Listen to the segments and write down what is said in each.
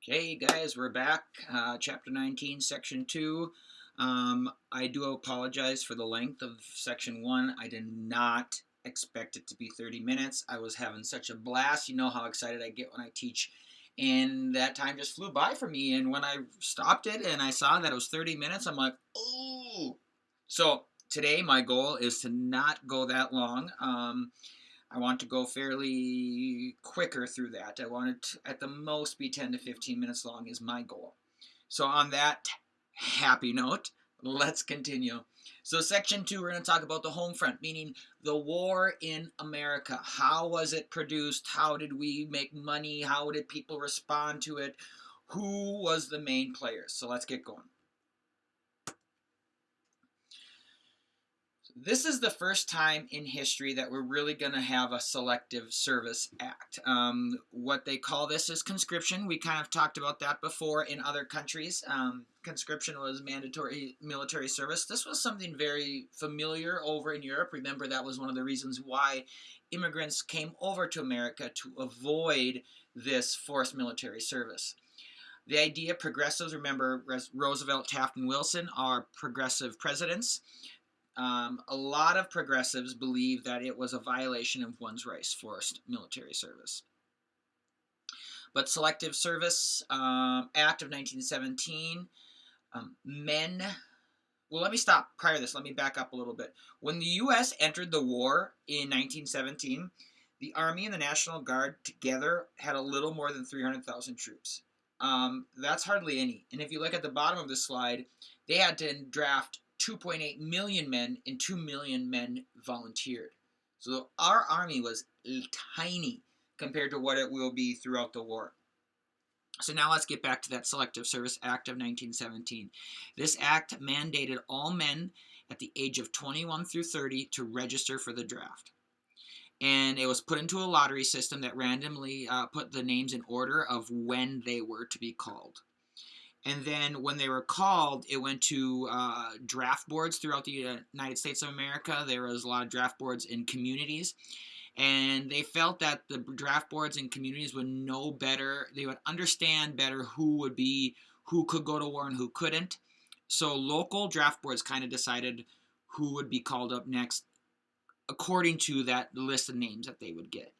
Okay, guys, we're back. Chapter 19, Section 2. I do apologize for the length of Section 1. I did not expect it to be 30 minutes. I was having such a blast. You know how excited I get when I teach. And that time just flew by for me. And when I stopped it and I saw that it was 30 minutes, I'm like, oh. So today, my goal is to not go that long. I want to go fairly quicker through that. I want it to, at the most, be 10 to 15 minutes long is my goal. So on that happy note, let's continue. So section 2, we're going to talk about the home front, meaning the war in America. How was it produced? How did we make money? How did people respond to it? Who was the main players? So let's get going. This is the first time in history that we're really going to have a Selective Service Act. What they call this is conscription. We kind of talked about that before in other countries. Conscription was mandatory military service. This was something very familiar over in Europe. Remember, that was one of the reasons why immigrants came over to America, to avoid this forced military service. The idea, progressives, remember Roosevelt, Taft, and Wilson are progressive presidents. A lot of progressives believe that it was a violation of one's rights, forced military service. But Selective Service Act of 1917, let me stop prior to this. Let me back up a little bit. When the U.S. entered the war in 1917, the Army and the National Guard together had a little more than 300,000 troops. That's hardly any. And if you look at the bottom of this slide, they had to draft 2.8 million men, and 2 million men volunteered. So our army was tiny compared to what it will be throughout the war. So now let's get back to that Selective Service Act of 1917. This act mandated all men at the age of 21 through 30 to register for the draft. And it was put into a lottery system that randomly put the names in order of when they were to be called. And then when they were called, it went to draft boards throughout the United States of America. There was a lot of draft boards in communities. And they felt that the draft boards in communities would know better. They would understand better who could go to war and who couldn't. So local draft boards kind of decided who would be called up next according to that list of names that they would get.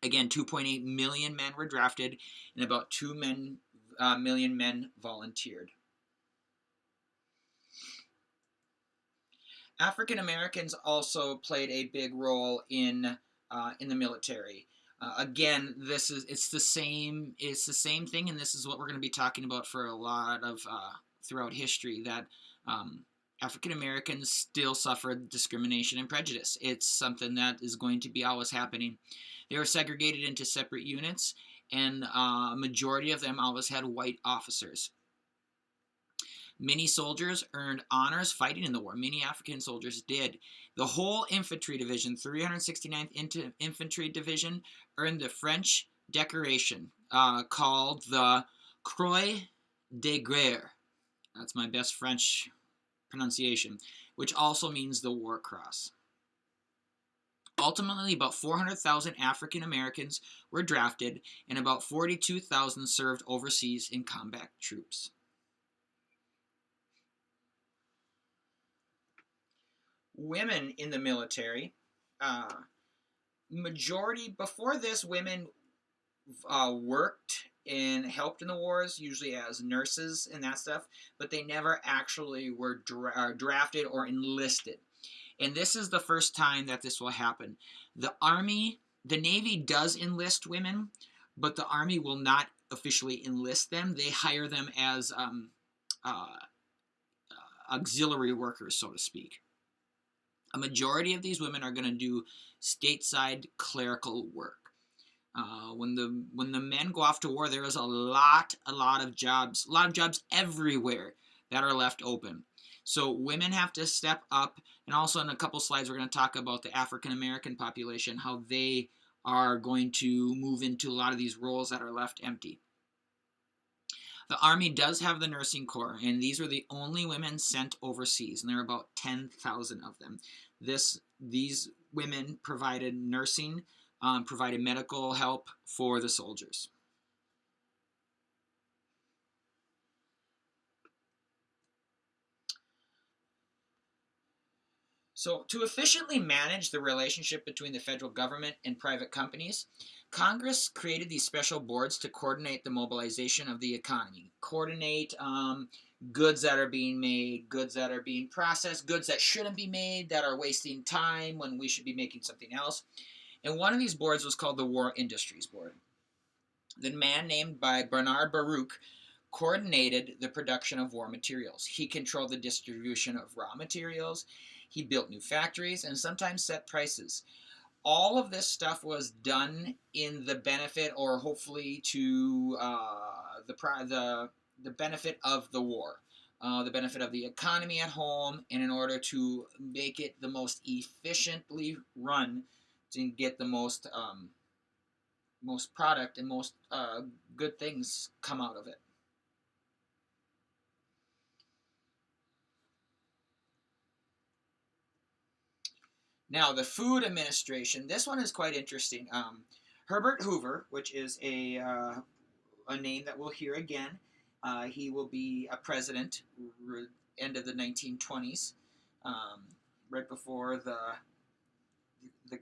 Again, 2.8 million men were drafted, and about 2 million men volunteered. African Americans also played a big role in the military. Again, it's the same thing, and this is what we're going to be talking about for a lot of throughout history. That African Americans still suffered discrimination and prejudice. It's something that is going to be always happening. They were segregated into separate units, and a majority of them always had white officers. Many soldiers earned honors fighting in the war. Many African soldiers did. The whole infantry division, 369th Infantry Division, earned the French decoration called the Croix de Guerre. That's my best French pronunciation, which also means the War Cross. Ultimately, about 400,000 African Americans were drafted, and about 42,000 served overseas in combat troops. Women in the military, before this, women worked and helped in the wars, usually as nurses and that stuff, but they never actually were drafted or enlisted. And this is the first time that this will happen. The Navy does enlist women, but the Army will not officially enlist them. They hire them as auxiliary workers, so to speak. A majority of these women are going to do stateside clerical work. When the men go off to war, there is a lot of jobs everywhere that are left open. So women have to step up, and also in a couple slides we're going to talk about the African American population, how they are going to move into a lot of these roles that are left empty. The Army does have the nursing corps, and these are the only women sent overseas, and there are about 10,000 of them. These women provided nursing, provided medical help for the soldiers. So, to efficiently manage the relationship between the federal government and private companies, Congress created these special boards to coordinate the mobilization of the economy, coordinate goods that are being made, goods that are being processed, goods that shouldn't be made, that are wasting time when we should be making something else. And one of these boards was called the War Industries Board. The man named by Bernard Baruch coordinated the production of war materials. He controlled the distribution of raw materials. He built new factories and sometimes set prices. All of this stuff was done in the benefit, or hopefully to the benefit of the war, the benefit of the economy at home, and in order to make it the most efficiently run, to get the most product and most good things come out of it. Now, the Food Administration. This one is quite interesting. Herbert Hoover, which is a name that we'll hear again. He will be a president end of the 1920s, right before the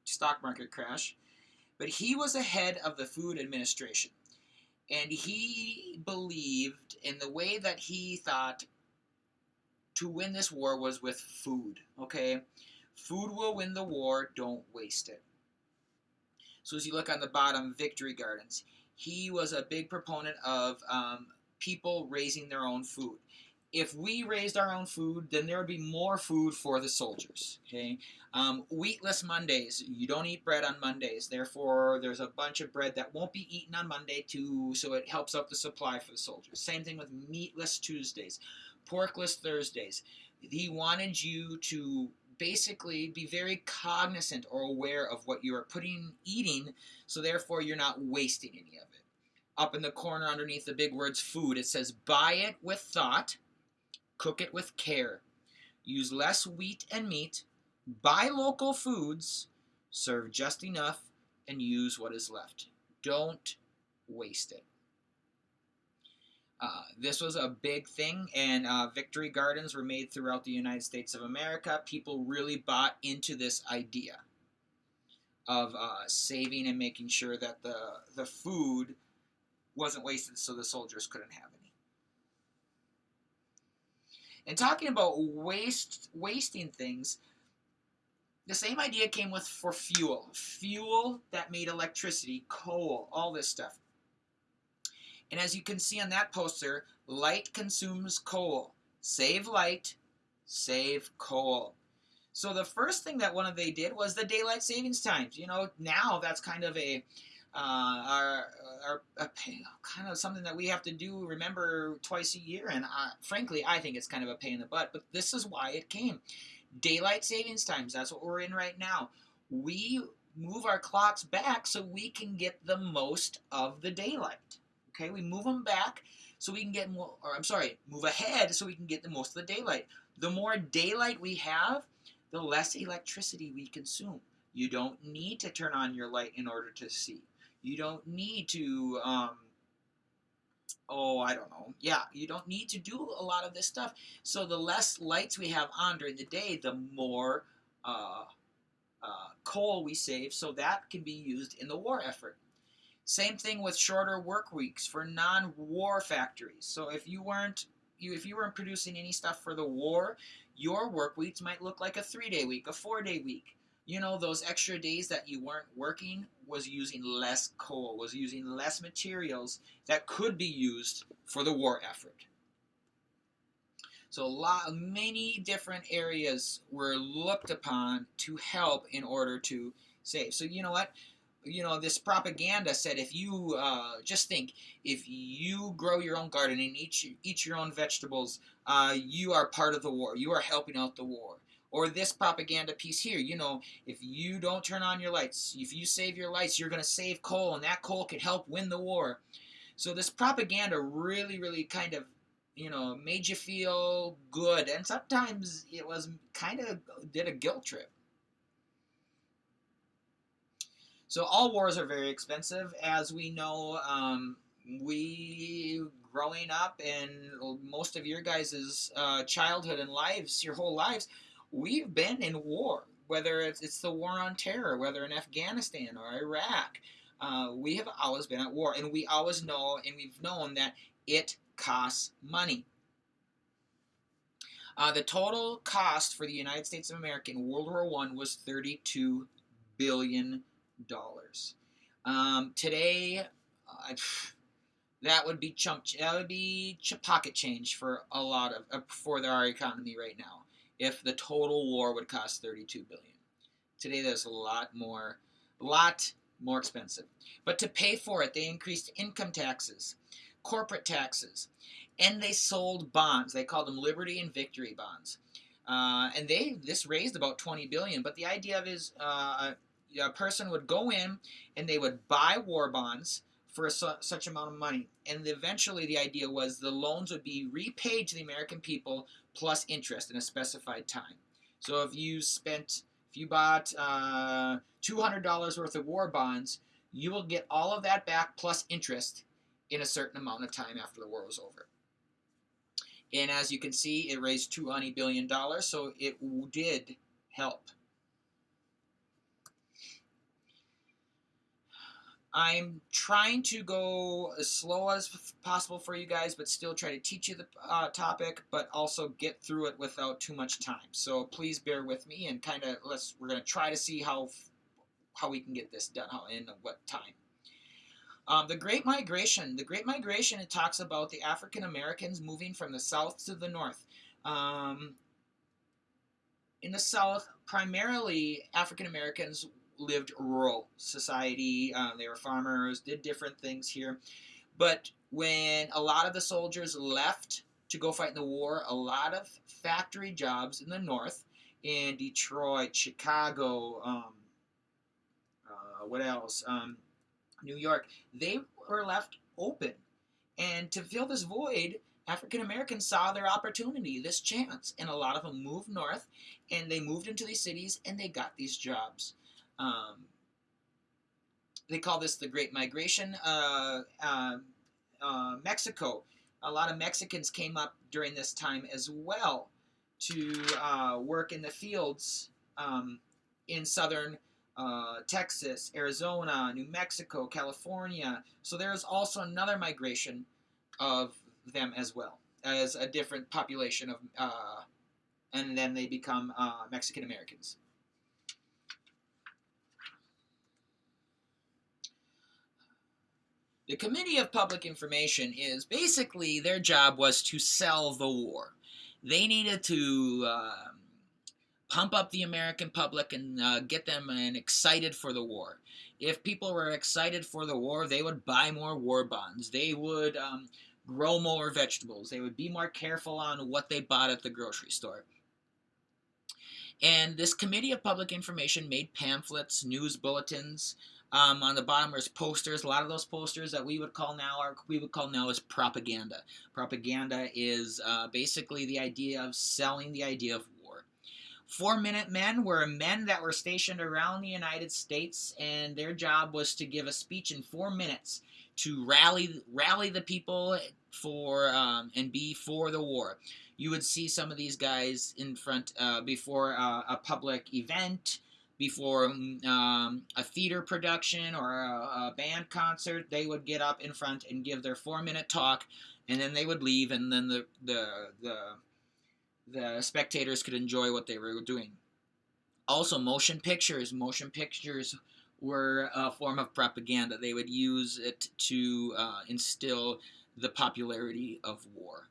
stock market crash. But he was the head of the Food Administration, and he believed in the way that he thought to win this war was with food. Okay, food will win the war. Don't waste it. So as you look on the bottom, Victory Gardens. He was a big proponent of people raising their own food. If we raised our own food, then there would be more food for the soldiers. Okay, wheatless Mondays. You don't eat bread on Mondays. Therefore, there's a bunch of bread that won't be eaten on Monday too, so it helps out the supply for the soldiers. Same thing with meatless Tuesdays, porkless Thursdays. He wanted you to basically be very cognizant or aware of what you are eating, so therefore you're not wasting any of it. Up in the corner underneath the big words food, it says buy it with thought, cook it with care, use less wheat and meat, buy local foods, serve just enough, and use what is left. Don't waste it. This was a big thing, and Victory Gardens were made throughout the United States of America. People really bought into this idea of saving and making sure that the food wasn't wasted so the soldiers couldn't have any. And talking about wasting things, the same idea came for fuel. Fuel that made electricity, coal, all this stuff. And as you can see on that poster, light consumes coal. Save light, save coal. So the first thing that they did was the daylight savings times. You know, now that's kind of kind of something that we have to do, remember, twice a year. And frankly, I think it's kind of a pain in the butt. But this is why it came. Daylight savings times, that's what we're in right now. We move our clocks back so we can get the most of the daylight. Okay, we move them back so we can get more, move ahead so we can get the most of the daylight. The more daylight we have, the less electricity we consume. You don't need to turn on your light in order to see. You don't need to, you don't need to do a lot of this stuff. So the less lights we have on during the day, the more coal we save, so that can be used in the war effort. Same thing with shorter work weeks for non-war factories. So if you weren't producing any stuff for the war, your work weeks might look like a 3-day week, a 4-day week. You know, those extra days that you weren't working was using less coal, was using less materials that could be used for the war effort. So many different areas were looked upon to help in order to save. So you know what? You know, this propaganda said if you just think, if you grow your own garden and eat your own vegetables, you are part of the war. You are helping out the war. Or this propaganda piece here, you know, if you don't turn on your lights, if you save your lights, you're going to save coal, and that coal can help win the war. So this propaganda really, really kind of, you know, made you feel good, and sometimes it was kind of did a guilt trip. So all wars are very expensive, as we know. We growing up, and most of your guys' childhood and lives, your whole lives, We've been in war, whether it's the war on terror, whether in Afghanistan or Iraq. We have always been at war, and we always know, and we've known that it costs money. The total cost for the United States of America in World War I was $32 billion. Today, that would be pocket change for a lot of for our economy right now. If the total war would cost $32 billion, today that's a lot more expensive. But to pay for it, they increased income taxes, corporate taxes, and they sold bonds. They called them Liberty and Victory bonds, and this raised about $20 billion. But the idea of is a person would go in and they would buy war bonds for such amount of money, and eventually the idea was the loans would be repaid to the American people plus interest in a specified time. So if you bought $200 worth of war bonds, you will get all of that back plus interest in a certain amount of time after the war was over. And as you can see, it raised $20 billion, so it did help. I'm trying to go as slow as possible for you guys, but still try to teach you the topic, but also get through it without too much time. So please bear with me, and we're going to try to see how we can get this done, in what time. The Great Migration. The Great Migration, it talks about the African Americans moving from the south to the north. In the south, primarily African Americans lived rural society. They were farmers, did different things here. But when a lot of the soldiers left to go fight in the war, a lot of factory jobs in the north, in Detroit, Chicago, what else? New York, they were left open. And to fill this void, African Americans saw their opportunity, this chance, and a lot of them moved north, and they moved into these cities, and they got these jobs. They call this the Great Migration. Mexico, a lot of Mexicans came up during this time as well to work in the fields in southern Texas, Arizona, New Mexico, California. So there's also another migration of them as well, as a different population of, and then they become Mexican Americans. The Committee of Public Information is basically, their job was to sell the war. They needed to pump up the American public and get them excited for the war. If people were excited for the war, they would buy more war bonds. They would grow more vegetables. They would be more careful on what they bought at the grocery store. And this Committee of Public Information made pamphlets, news bulletins. On the bottom there's posters. A lot of those posters that we would call now as propaganda. Propaganda is basically the idea of selling the idea of war. 4-Minute Men were men that were stationed around the United States, and their job was to give a speech in 4 minutes to rally the people for and be for the war. You would see some of these guys in front before a public event, before a theater production or a band concert. They would get up in front and give their 4-minute talk, and then they would leave, and then the spectators could enjoy what they were doing. Also, motion pictures. Motion pictures were a form of propaganda. They would use it to instill the popularity of war.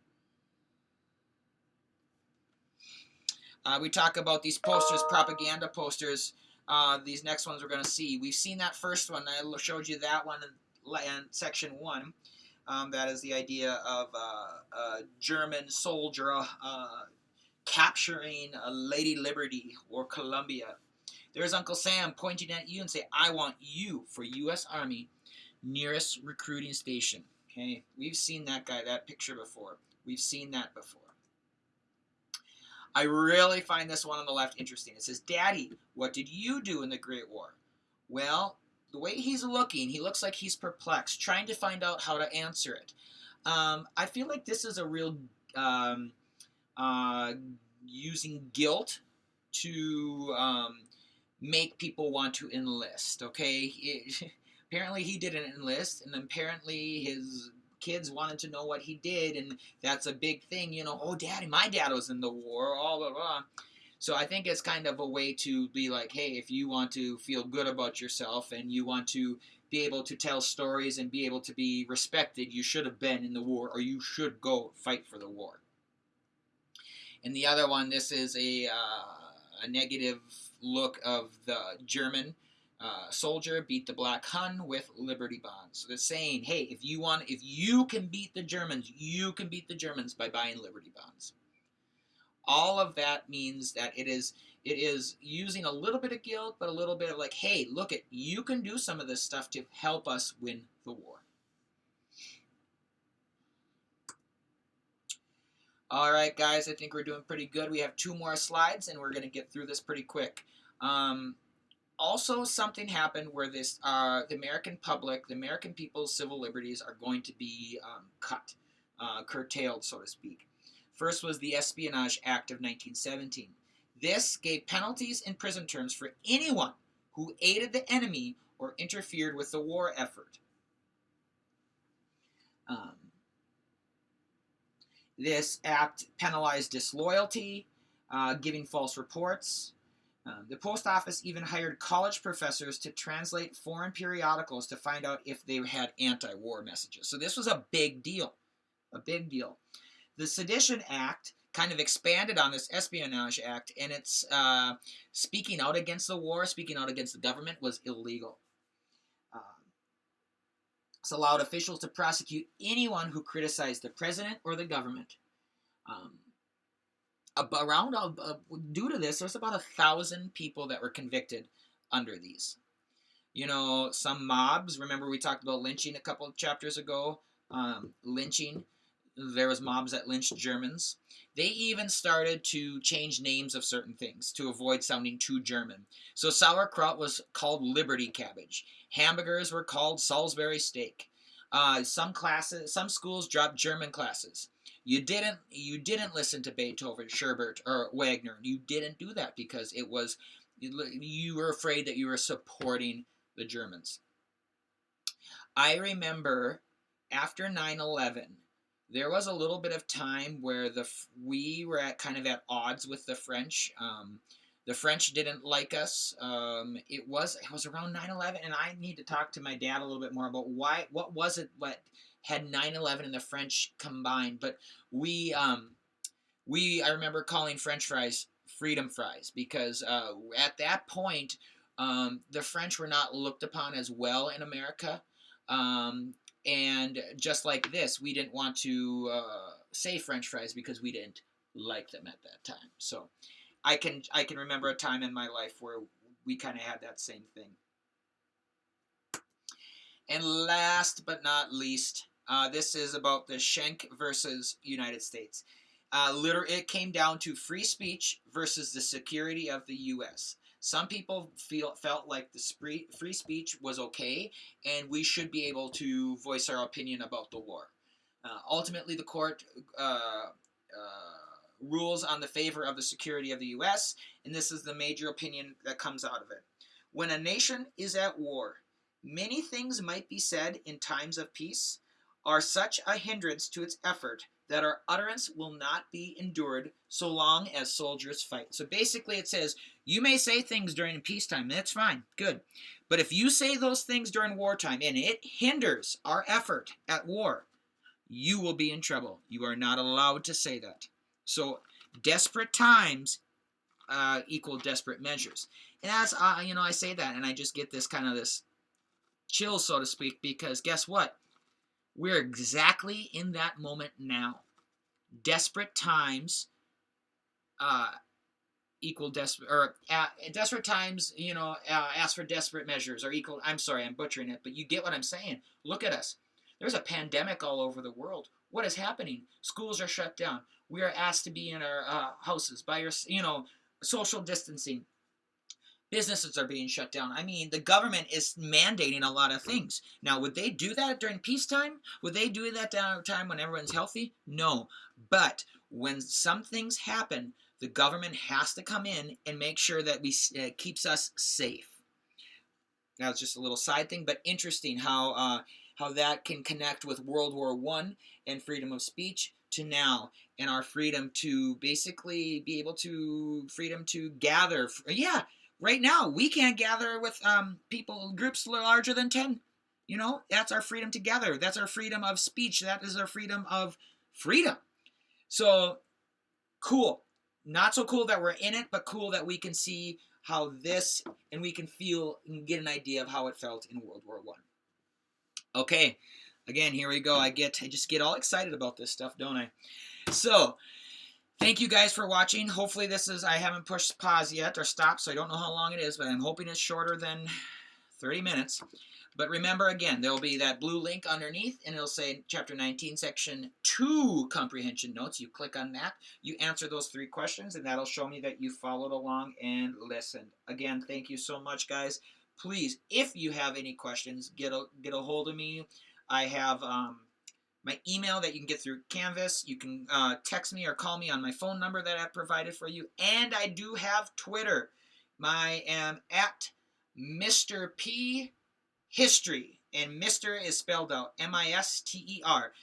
We talk about these posters, propaganda posters. These next ones we're going to see. We've seen that first one. I showed you that one in section 1. That is the idea of a German soldier capturing Lady Liberty or Columbia. There's Uncle Sam pointing at you and say, "I want you for U.S. Army nearest recruiting station." Okay, we've seen that picture before. We've seen that before. I really find this one on the left interesting. It says, "Daddy, what did you do in the Great War?" Well, the way he's looking, he looks like he's perplexed, trying to find out how to answer it. I feel like this is a real using guilt to make people want to enlist. Okay, apparently he didn't enlist, and apparently his kids wanted to know what he did, and that's a big thing. Oh, daddy, my dad was in the war. All blah blah. So I think it's kind of a way to be like, hey, if you want to feel good about yourself and you want to be able to tell stories and be able to be respected, you should have been in the war, or you should go fight for the war. And the other one, this is a negative look of the German soldier beat the Black Hun with Liberty bonds. So they're saying, hey, if you can beat the Germans, you can beat the Germans by buying Liberty bonds. All of that means that it is using a little bit of guilt, but a little bit of like, hey, look at, you can do some of this stuff to help us win the war. All right, guys, I think we're doing pretty good. We have 2 more slides, and we're going to get through this pretty quick. Also, something happened where the American public, the American people's civil liberties are going to be curtailed, so to speak. First was the Espionage Act of 1917. This gave penalties and prison terms for anyone who aided the enemy or interfered with the war effort. This act penalized disloyalty, giving false reports. The post office even hired college professors to translate foreign periodicals to find out if they had anti-war messages. So this was a big deal, a big deal. The Sedition Act kind of expanded on this Espionage Act, and it's speaking out against the war, speaking out against the government was illegal. This allowed officials to prosecute anyone who criticized the president or the government. Due to this, there's about 1,000 people that were convicted under these. Some mobs, remember we talked about lynching a couple of chapters ago, lynching. There was mobs that lynched Germans. They even started to change names of certain things to avoid sounding too German. So sauerkraut was called Liberty cabbage. Hamburgers were called Salisbury steak. Some schools dropped German classes. You didn't listen to Beethoven, Schubert, or Wagner. You didn't do that because you were afraid that you were supporting the Germans. I remember after 9/11, there was a little bit of time where we were kind of at odds with the French. The French didn't like us. It was around 9/11, and I need to talk to my dad a little bit more about what was it what had 9/11 and the French combined. But I remember calling French fries freedom fries because at that point, the French were not looked upon as well in America. And just like this, we didn't want to say French fries because we didn't like them at that time. So I can remember a time in my life where we kind of had that same thing. And last but not least, this is about the Schenck versus United States. It came down to free speech versus the security of the U.S. Some people felt like the free speech was okay, and we should be able to voice our opinion about the war. Ultimately, the court rules on the favor of the security of the U.S., and this is the major opinion that comes out of it. When a nation is at war, many things might be said in times of peace are such a hindrance to its effort that our utterance will not be endured so long as soldiers fight. So basically it says, you may say things during peacetime, that's fine, good. But if you say those things during wartime and it hinders our effort at war, you will be in trouble. You are not allowed to say that. So desperate times equal desperate measures. And that's, I say that and I just get this kind of this chill, so to speak, because guess what? We're exactly in that moment now. Desperate times equal desperate, or desperate times, ask for desperate measures or equal. I'm sorry, I'm butchering it, but you get what I'm saying. Look at us. There's a pandemic all over the world. What is happening? Schools are shut down. We are asked to be in our houses by social distancing. Businesses are being shut down. I mean, the government is mandating a lot of things. Now, would they do that during peacetime? Would they do that during a time when everyone's healthy? No. But when some things happen, The government has to come in and make sure that we keeps us safe. That's just a little side thing, but interesting how that can connect with World War I and freedom of speech to now, and our freedom to basically be able to freedom to gather. Yeah, right now we can't gather with people groups larger than 10. You know, that's our freedom to gather. That's our freedom of speech. That is our freedom of freedom. So cool. Not so cool that we're in it, but cool that we can see how this, and we can feel and get an idea of how it felt in World War I. Okay, again, here we go. I just get all excited about this stuff, don't I? So, thank you guys for watching. Hopefully I haven't pushed pause yet or stop, so I don't know how long it is, but I'm hoping it's shorter than 30 minutes. But remember, again, there will be that blue link underneath, and it'll say Chapter 19, Section 2 Comprehension Notes. You click on that, you answer those 3 questions, and that'll show me that you followed along and listened. Again, thank you so much, guys. Please, if you have any questions, get a hold of me. I have my email that you can get through Canvas. You can text me or call me on my phone number that I've provided for you. And I do have Twitter. I am at Mr. P History, and Mr. is spelled out M-I-S-T-E-R.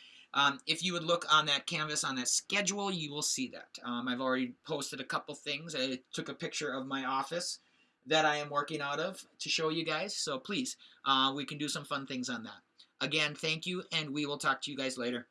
If you would look on that Canvas, on that schedule, you will see that. I've already posted a couple things. I took a picture of my office that I am working out of to show you guys. So please, we can do some fun things on that. Again, thank you, and we will talk to you guys later.